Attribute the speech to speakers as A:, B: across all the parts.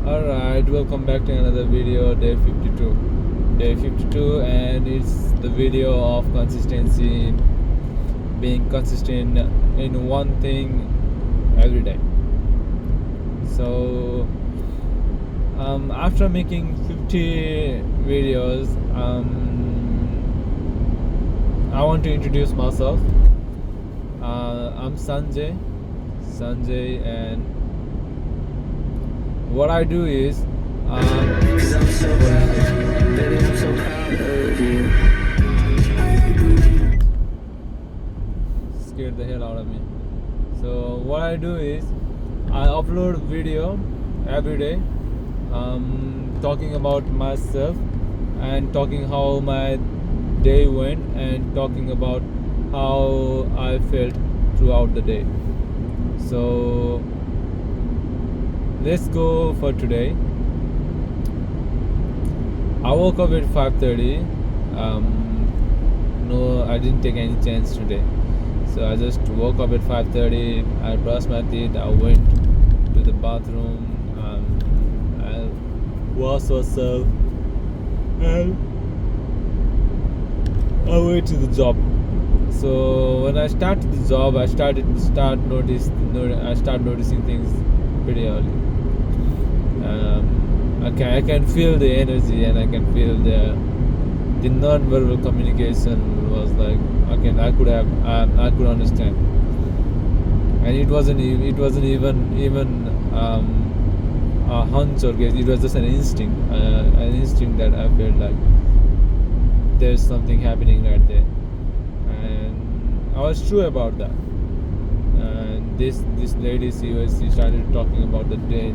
A: Alright, welcome back to another video, day 52. Day 52, and it's the video of consistency, being consistent in one thing every day. So, after making 50 videos, I want to introduce myself. I'm Sanjay, and what I do is,
B: Cause I'm so proud of you, baby, I'm so proud of you.
A: scared the hell out of me. So what I do is, I upload video every day, talking about myself and talking how my day went and talking about how I felt throughout the day. So let's go for today. I woke up at 5:30. No, I didn't take any chance today. So I just woke up at 5:30. I brushed my teeth. I went to the bathroom. I washed myself, and I went to the job. So when I started the job, I started noticing things pretty early. I can feel the energy, and I can feel the non-verbal communication was like, I could understand, and it wasn't even a hunch or guess. It was just an instinct that I felt like there's something happening right there, and I was true about that. And this lady, she started talking about the day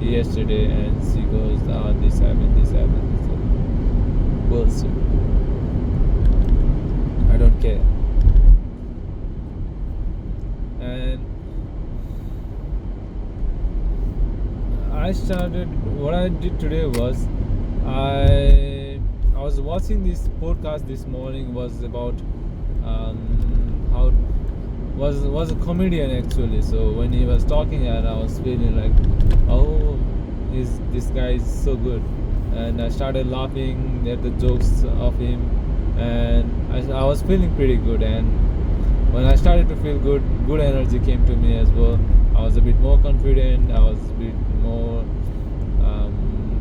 A: yesterday, and she goes, this happened, this happened. So, bullshit. I don't care. And what I did today was, I was watching this podcast this morning. Was about how was a comedian actually. So when he was talking, and I was feeling like, oh, this guy is so good, and I started laughing at the jokes of him, and I was feeling pretty good. And when I started to feel good energy came to me as well. I was a bit more confident. I was a bit more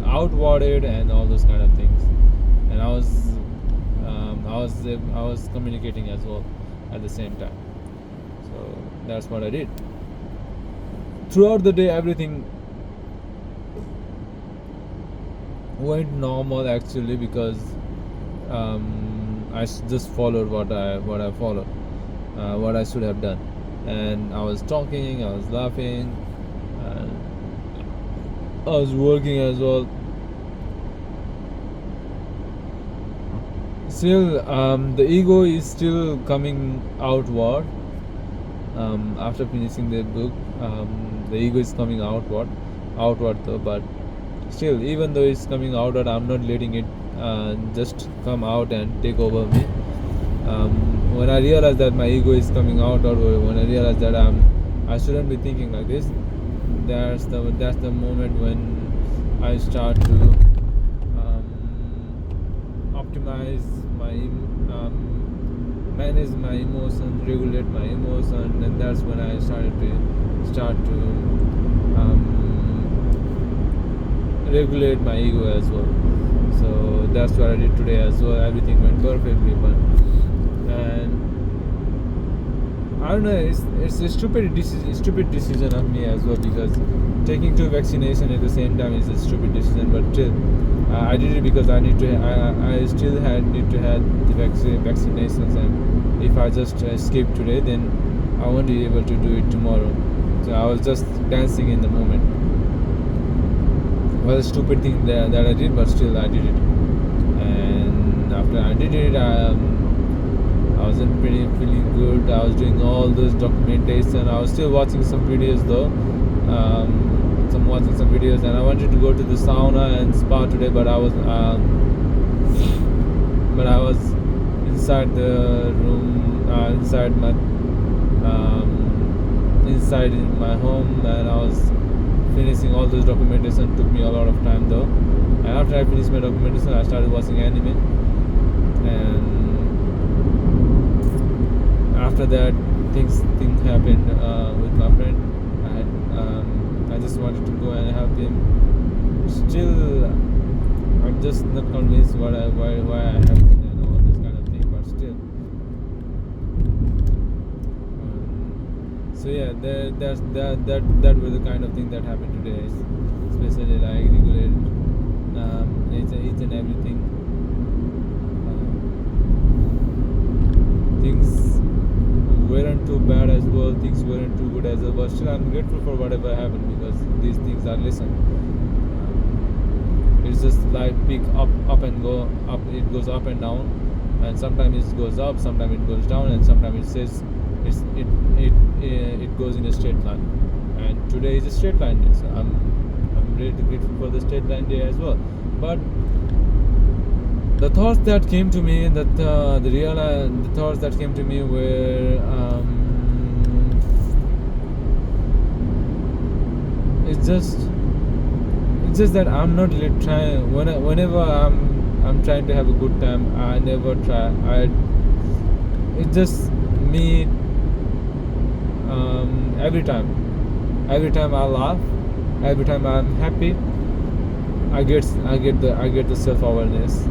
A: outwarded, and all those kind of things. And I was communicating as well at the same time. So that's what I did. Throughout the day, everything went normal actually, because I just followed what I followed, what I should have done. And I was talking, I was laughing, and I was working as well. Still, the ego is still coming outward. After finishing the book, the ego is coming outward though. But still, even though it's coming outward, I'm not letting it just come out and take over me. When I realize that my ego is coming outward, or when I realize that I shouldn't be thinking like this, that's the moment when I start to optimize manage my emotions, regulate my emotion, and that's when I started to regulate my ego as well. So that's what I did today as well. Everything went perfectly, and I don't know. It's a stupid decision of me as well, because taking 2 vaccination at the same time is a stupid decision. But still, I did it because I need to. I still need to have the vaccinations, and if I just skip today, then I won't be able to do it tomorrow. So I was just dancing in the moment. It was a stupid thing that I did, but still I did it. And after I did it, I wasn't really feeling good. I was doing all this documentation. I was still watching some videos though. Watching some videos, and I wanted to go to the sauna and spa today, but I was inside the room, inside in my home, and I was finishing all those documentation took me a lot of time though. And after I finished my documentation, I started watching anime. And after that, thing happened with my friend. I just wanted to go and help him. Still, I'm just not convinced why I helped him and all this kind of thing. But still, so yeah, that was the kind of thing that happened today. Especially like regulated each and everything. Things weren't too bad as well, things weren't too good as well, but still I'm grateful for whatever happened because these things are lesson. It's just like pick up and go up. It goes up and down, and sometimes it goes up, sometimes it goes down, and sometimes it goes in a straight line. And today is a straight line day, so I'm really grateful for the straight line day as well. But the thoughts that came to me, the thoughts that came to me were it's just that I'm not really trying. Whenever I'm trying to have a good time, I never try. It's just me. Every time I laugh, every time I'm happy, I get the self-awareness.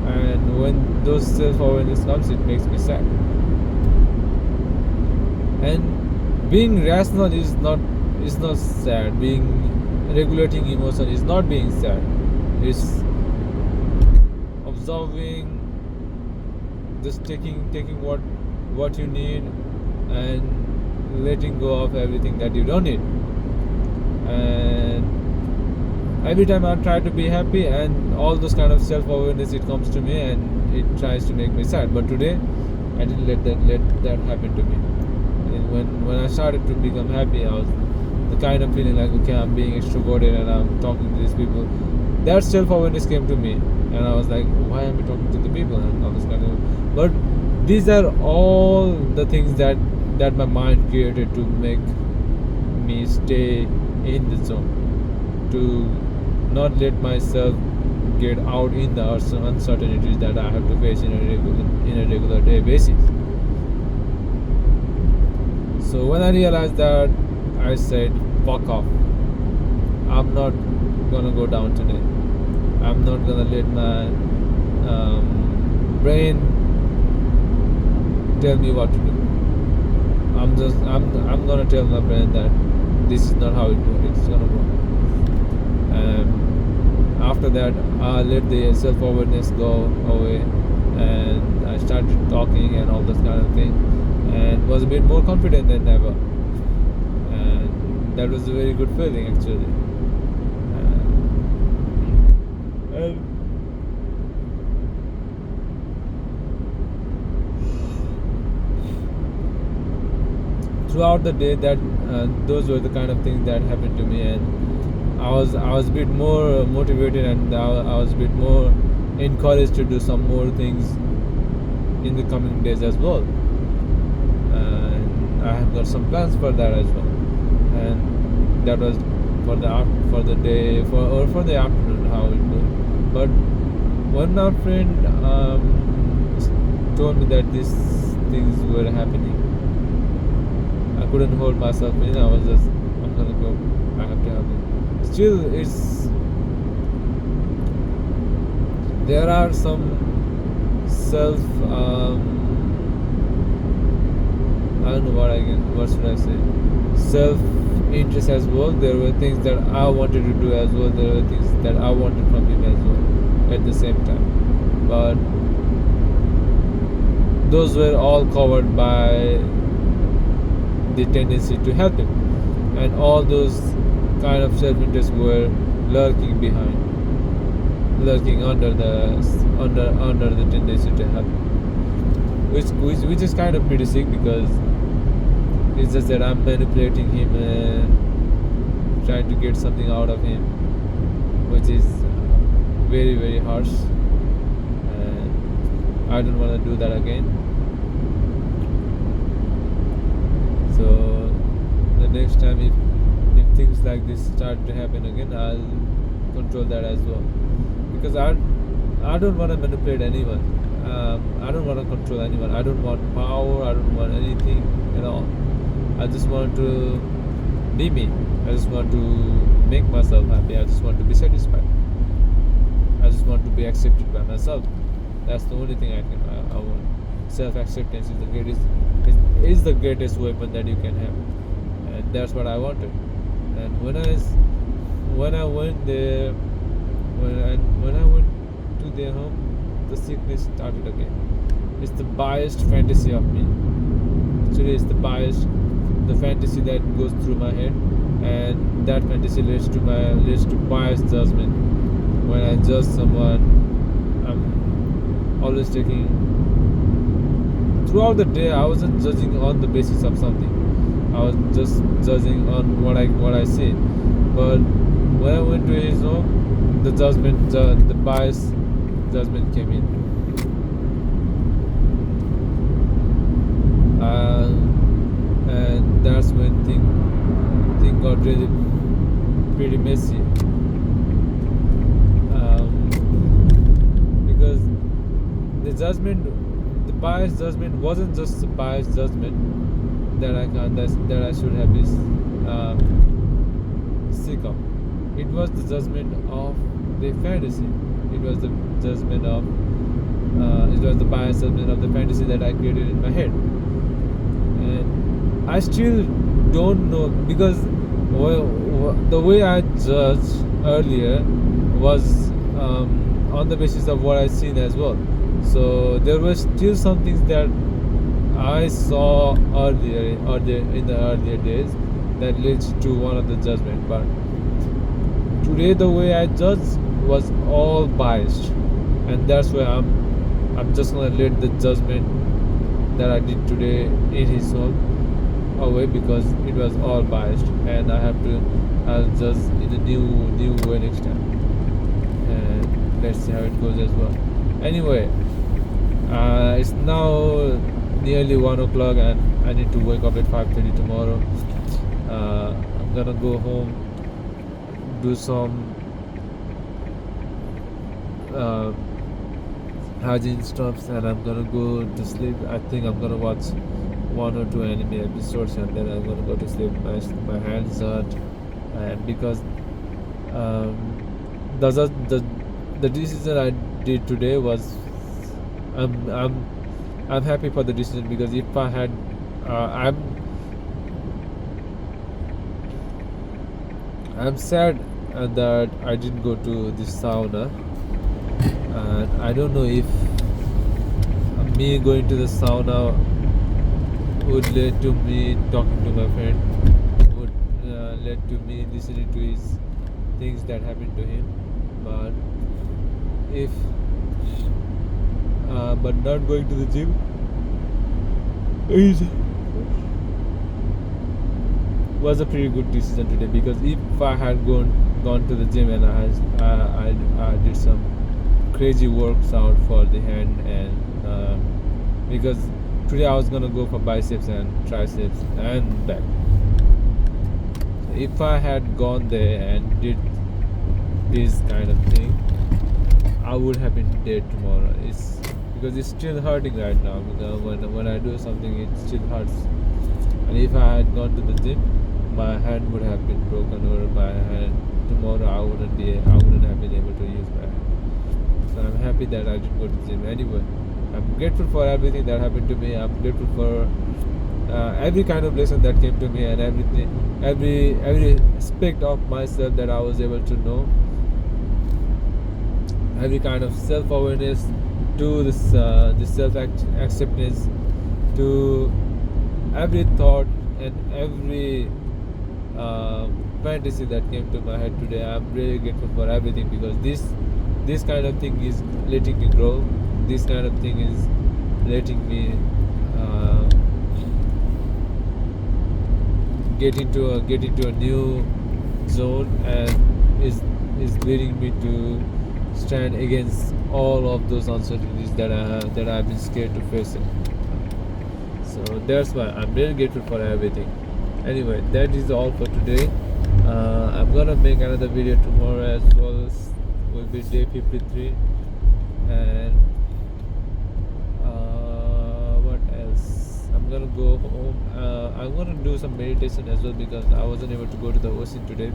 A: And when those self-awareness comes, it makes me sad. And being rational is not sad. Regulating emotion is not being sad. It's observing, just taking what you need and letting go of everything that you don't need. And every time I try to be happy, and all those kind of self-awareness, it comes to me and it tries to make me sad. But today, I didn't let that happen to me. And when I started to become happy, I was the kind of feeling like, okay, I'm being extroverted and I'm talking to these people. That self-awareness came to me, and I was like, why am I talking to the people and all this kind of. But these are all the things that my mind created to make me stay in the zone, to not let myself get out in the uncertainties that I have to face in a regular day basis. So when I realized that, I said, fuck off. I'm not gonna go down today. I'm not gonna let my brain tell me what to do. I'm gonna tell my brain that this is not how it's gonna work. After that, I let the self-awareness go away, and I started talking and all this kind of thing, and was a bit more confident than ever. And that was a very good feeling, actually. And throughout the day, that those were the kind of things that happened to me, and I was a bit more motivated, and I was a bit more encouraged to do some more things in the coming days as well. And I have got some plans for that as well. And that was for the day for the afternoon, how it goes. But when my friend told me that these things were happening, I couldn't hold myself in. I was just, I'm gonna go. I have to have it. Still, there are some self. I don't know what should I say? Self-interest as well. There were things that I wanted to do as well. There were things that I wanted from him as well at the same time. But those were all covered by the tendency to help him, and all those kind of self-interest were lurking under the tendency to help him, which is kind of pretty sick, because it's just that I'm manipulating him and trying to get something out of him, which is very, very harsh, and I don't want to do that again. So the next time, if things like this start to happen again, I'll control that as well, because I don't want to manipulate anyone. I don't want to control anyone. I don't want power. I don't want anything at all. I just want to be me. I just want to make myself happy. I just want to be satisfied. I just want to be accepted by myself. That's the only thing I want. Self-acceptance is the greatest weapon that you can have, and that's what I wanted. And when I went there, when I went to their home, the sickness started again. It's the biased fantasy of me. Actually, it's the fantasy that goes through my head, and that fantasy leads to biased judgment. When I judge someone, I'm always taking. Throughout the day, I wasn't judging on the basis of something. I was just judging on what I see. But when I went to his home, the biased judgment came in. And that's when thing got really pretty messy. Because the biased judgment wasn't just a biased judgment that I should have been sick of. It was the judgment of the fantasy. It was the judgment of it was the biased judgment of the fantasy that I created in my head. And I still don't know, because the way I judged earlier was on the basis of what I seen as well. So there were still some things that I saw earlier in the earlier days that led to one of the judgment. But today the way I judged was all biased, and that's why I'm just gonna let the judgment that I did today in his home away, because it was all biased, and I'll judge in a new way next time, and let's see how it goes as well. Anyway, it's now nearly 1 o'clock, and I need to wake up at 5:30 tomorrow. I'm gonna go home, do some hygiene stuff, and I'm gonna go to sleep. I think I'm gonna watch 1 or 2 anime episodes, and then I'm gonna go to sleep. My hands hurt, and because the decision I did today was, I'm happy for the decision, because if I had I'm sad that I didn't go to this sauna, and I don't know if me going to the sauna would lead to me talking to my friend, would lead to me listening to his things that happened to him. But but not going to the gym was a pretty good decision today, because if I had gone to the gym and I did some crazy works out for the hand, and because today I was gonna go for biceps and triceps and back. If I had gone there and did this kind of thing, I would have been dead tomorrow. Because it's still hurting right now. When I do something, it still hurts. And if I had gone to the gym, my hand would have been broken, or my hand tomorrow I wouldn't have been able to use my hand. So I'm happy that I didn't go to the gym. Anyway, I'm grateful for everything that happened to me. I'm grateful for every kind of lesson that came to me, and every aspect of myself that I was able to know. Every kind of self-awareness, to this self-acceptance, to every thought and every fantasy that came to my head today. I'm really grateful for everything, because this kind of thing is letting me grow. This kind of thing is letting me get into a new zone, and is leading me to stand against all of those uncertainties that I've been scared to face it. So that's why I'm really grateful for everything. Anyway, that is all for today. I'm gonna make another video tomorrow as well. Will be day 53. And what else? I'm gonna go home. I'm gonna do some meditation as well because I wasn't able to go to the ocean today.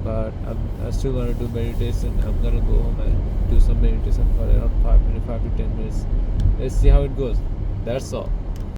A: But I'm still gonna do meditation. I'm gonna go home and do some meditation for around 5 to 10 minutes. Let's see how it goes. That's all.